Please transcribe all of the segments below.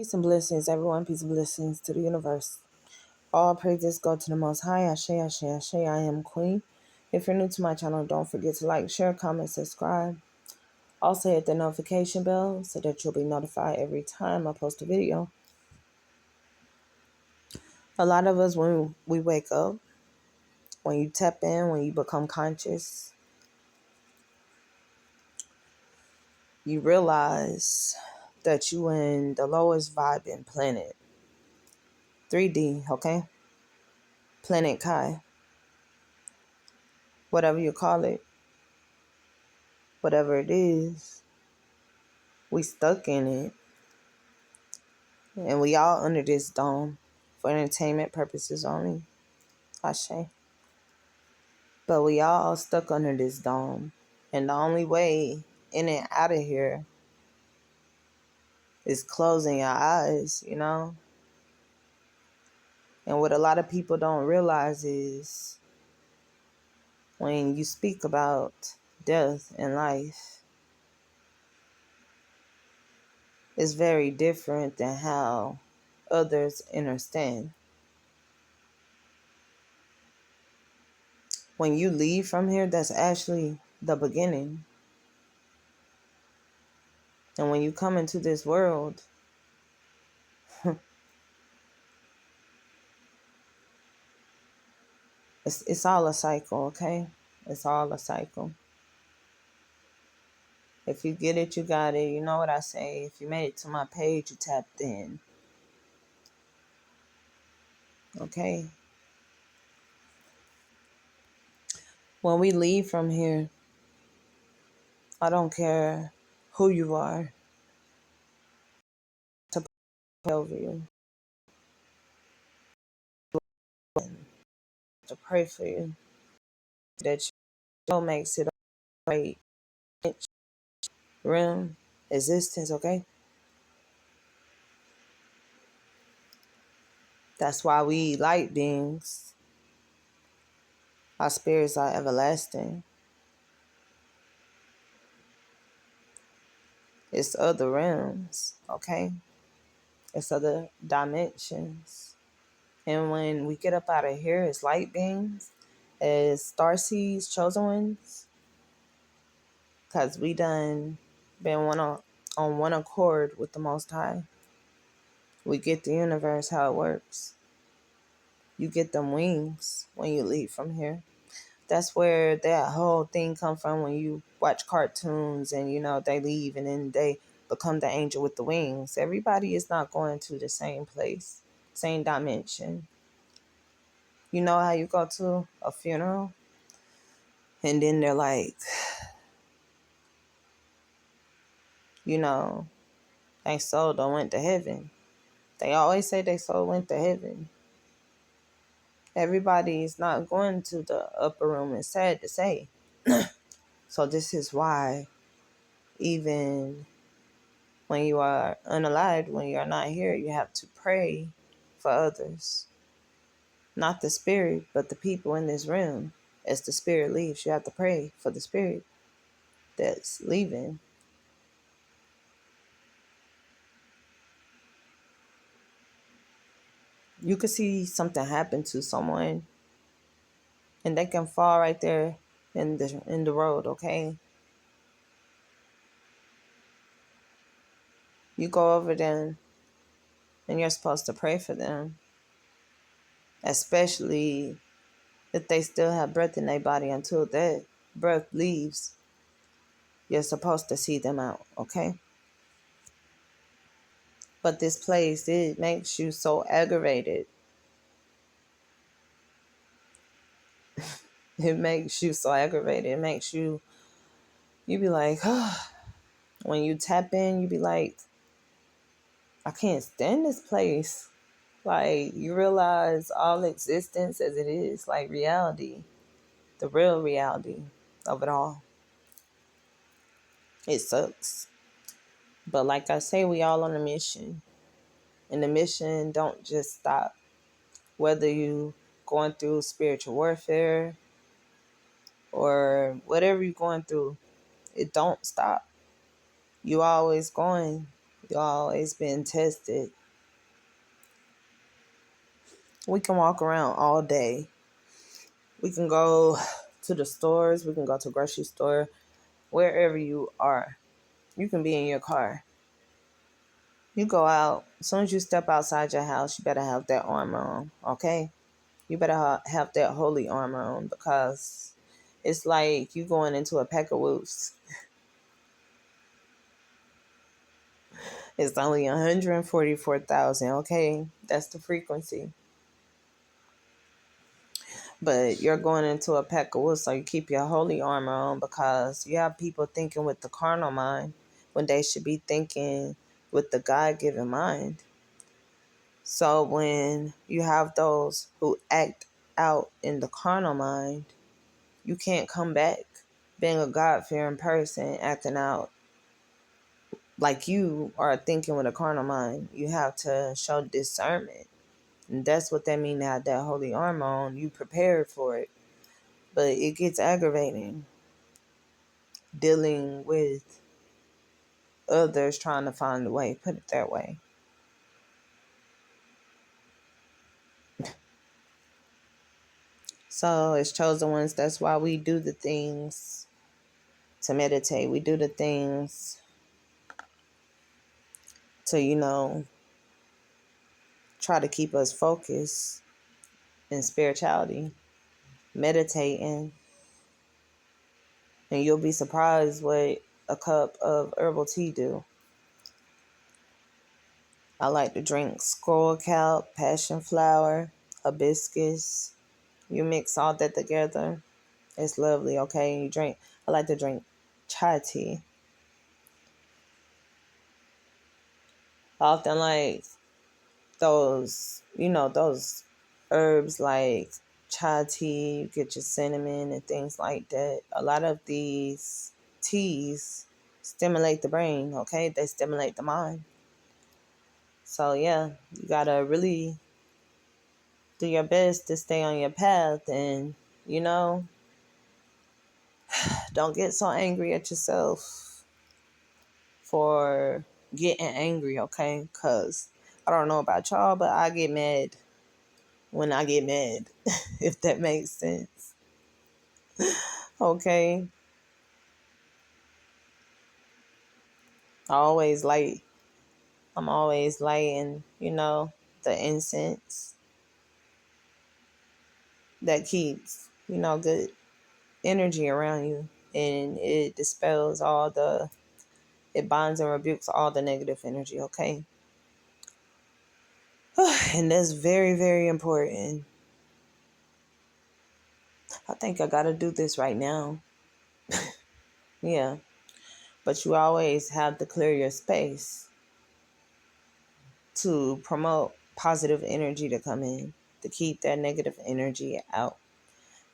Peace and blessings, everyone. Peace and blessings to the universe. All praises go to the Most High. Ashe, Ashe, Ashe. I am Queen. If you're new to my channel, don't forget to like, share, comment, subscribe. Also hit the notification bell so that you'll be notified every time I post a video. A lot of us, when we wake up, when you tap in, when you become conscious, you realize that you in the lowest vibing planet. 3D, okay? Planet Kai. Whatever you call it. Whatever it is. We stuck in it. And we all under this dome for entertainment purposes only. Ashe. But we all stuck under this dome. And the only way in and out of here is closing your eyes, you know? And what a lot of people don't realize is when you speak about death and life, it's very different than how others understand. When you leave from here, that's actually the beginning. And when you come into this world, it's all a cycle, okay? It's all a cycle. If you get it, you got it. You know what I say. If you made it to my page, you tapped in. Okay? When we leave from here, I don't care who you are to pray over you, to pray for you, that you makes it a great realm, existence, okay? That's why we light beings. Our spirits are everlasting. It's other realms, okay? It's other dimensions. And when we get up out of here as light beings, as starseeds, chosen ones, because we done been on one accord with the Most High. We get the universe, how it works. You get them wings when you leave from here. That's where that whole thing come from when you watch cartoons and, they leave and then they become the angel with the wings. Everybody is not going to the same place, same dimension. You know how you go to a funeral and then they're like, they soul don't went to heaven. They always say they soul went to heaven. Everybody is not going to the upper room, it's sad to say. So this is why even when you are unalive, when you are not here, you have to pray for others. Not the spirit, but the people in this room. As the spirit leaves, you have to pray for the spirit that's leaving. You could see something happen to someone and they can fall right there in the road, okay? You go over them and you're supposed to pray for them, especially if they still have breath in their body until that breath leaves. You're supposed to see them out, okay? But this place, it makes you so aggravated. It makes you so aggravated. It makes you be like, when you tap in, you be like, I can't stand this place. Like, you realize all existence as it is, like reality, the real reality of it all. It sucks. But like I say, we all on a mission. And the mission don't just stop. Whether you going through spiritual warfare or whatever you're going through, it don't stop. You always going. You always been tested. We can walk around all day. We can go to the stores. We can go to a grocery store. Wherever you are, you can be in your car. You go out. As soon as you step outside your house, you better have that armor on, okay? You better have that holy armor on, because it's like you going into a pack of wolves. It's only 144,000, okay? That's the frequency. But you're going into a pack of wolves, so you keep your holy armor on, because you have people thinking with the carnal mind when they should be thinking with the God-given mind. So when you have those who act out in the carnal mind, you can't come back. Being a God-fearing person, acting out like you are thinking with a carnal mind, you have to show discernment. And that's what that means, to have that holy armor on. You prepared for it. But it gets aggravating dealing with others trying to find a way, put it that way. So as chosen ones, that's why we do the things to meditate. We do the things to, try to keep us focused in spirituality, meditating. And you'll be surprised what a cup of herbal tea do. I like to drink squirrel kelp, passion flower, hibiscus. You mix all that together. It's lovely, okay? I like to drink chai tea. I often like those herbs like chai tea, you get your cinnamon and things like that. A lot of these teas stimulate the brain, okay? They stimulate the mind. So yeah, you gotta really do your best to stay on your path, and don't get so angry at yourself for getting angry, okay? Because I don't know about y'all, but I get mad when I get mad, if that makes sense. Okay. I always light, I'm always lighting, the incense that keeps, good energy around you. And it dispels it binds and rebukes all the negative energy, okay? And that's very, very important. I think I gotta do this right now. Yeah. But you always have to clear your space to promote positive energy to come in, to keep that negative energy out.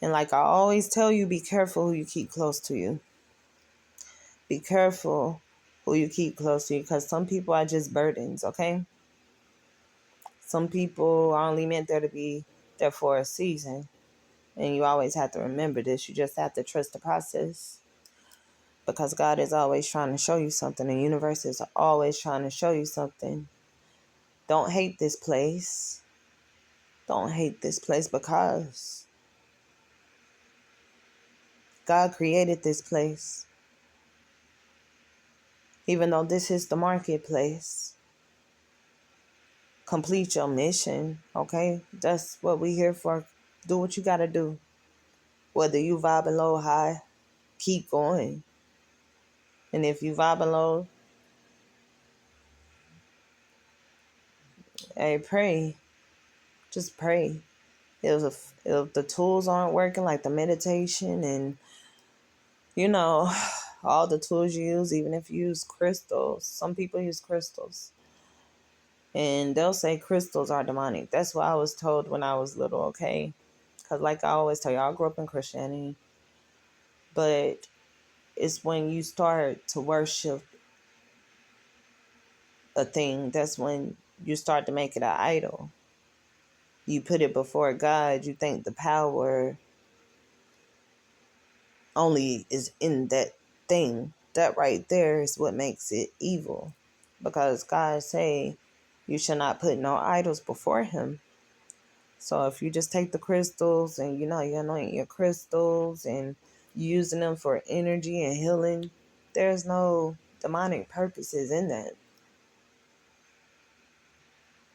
And like I always tell you, be careful who you keep close to you. Be careful who you keep close to you, because some people are just burdens, okay? Some people are only meant there to be there for a season. And you always have to remember this. You just have to trust the process, because God is always trying to show you something. The universe is always trying to show you something. Don't hate this place. Don't hate this place, because God created this place. Even though this is the marketplace, complete your mission, okay? That's what we here for. Do what you got to do. Whether you vibing low, high, keep going. And if you vibing low, hey, pray. Just pray. If the tools aren't working, like the meditation and all the tools you use, even if you use crystals, some people use crystals, and they'll say crystals are demonic. That's what I was told when I was little, okay? Because like I always tell you, I grew up in Christianity, but it's when you start to worship a thing, that's when you start to make it an idol. You put it before God, you think the power only is in that thing. That right there is what makes it evil. because God say you should not put no idols before him. So if you just take the crystals and you anoint your crystals and using them for energy and healing, there's no demonic purposes in that.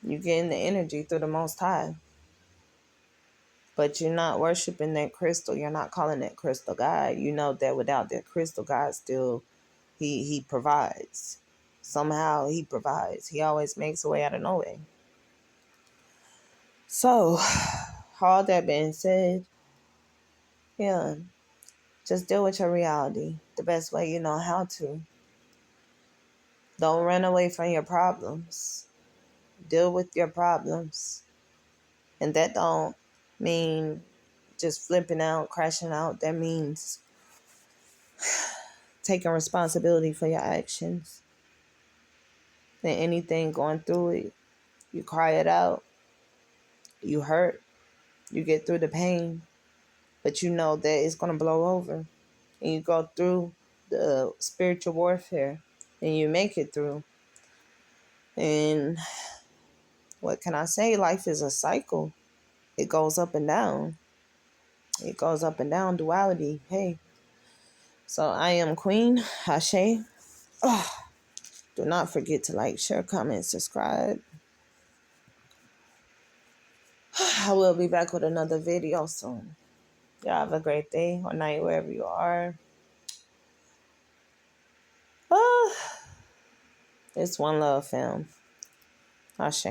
You're getting the energy through the Most High. But you're not worshiping that crystal. You're not calling that crystal God. You know that without that crystal, God still, he provides. Somehow he provides. He always makes a way out of no way. So, all that being said, yeah, just deal with your reality the best way you know how to. Don't run away from your problems. Deal with your problems. And that don't mean just flipping out, crashing out. That means taking responsibility for your actions. And anything going through it, you cry it out. You hurt. You get through the pain. But you know that it's going to blow over. And you go through the spiritual warfare. And you make it through. And what can I say? Life is a cycle. It goes up and down. It goes up and down, duality. Hey. So I am Queen Ashe. Oh, do not forget to like, share, comment, subscribe. I will be back with another video soon. Y'all have a great day or night wherever you are. It's one love, fam. Ashe.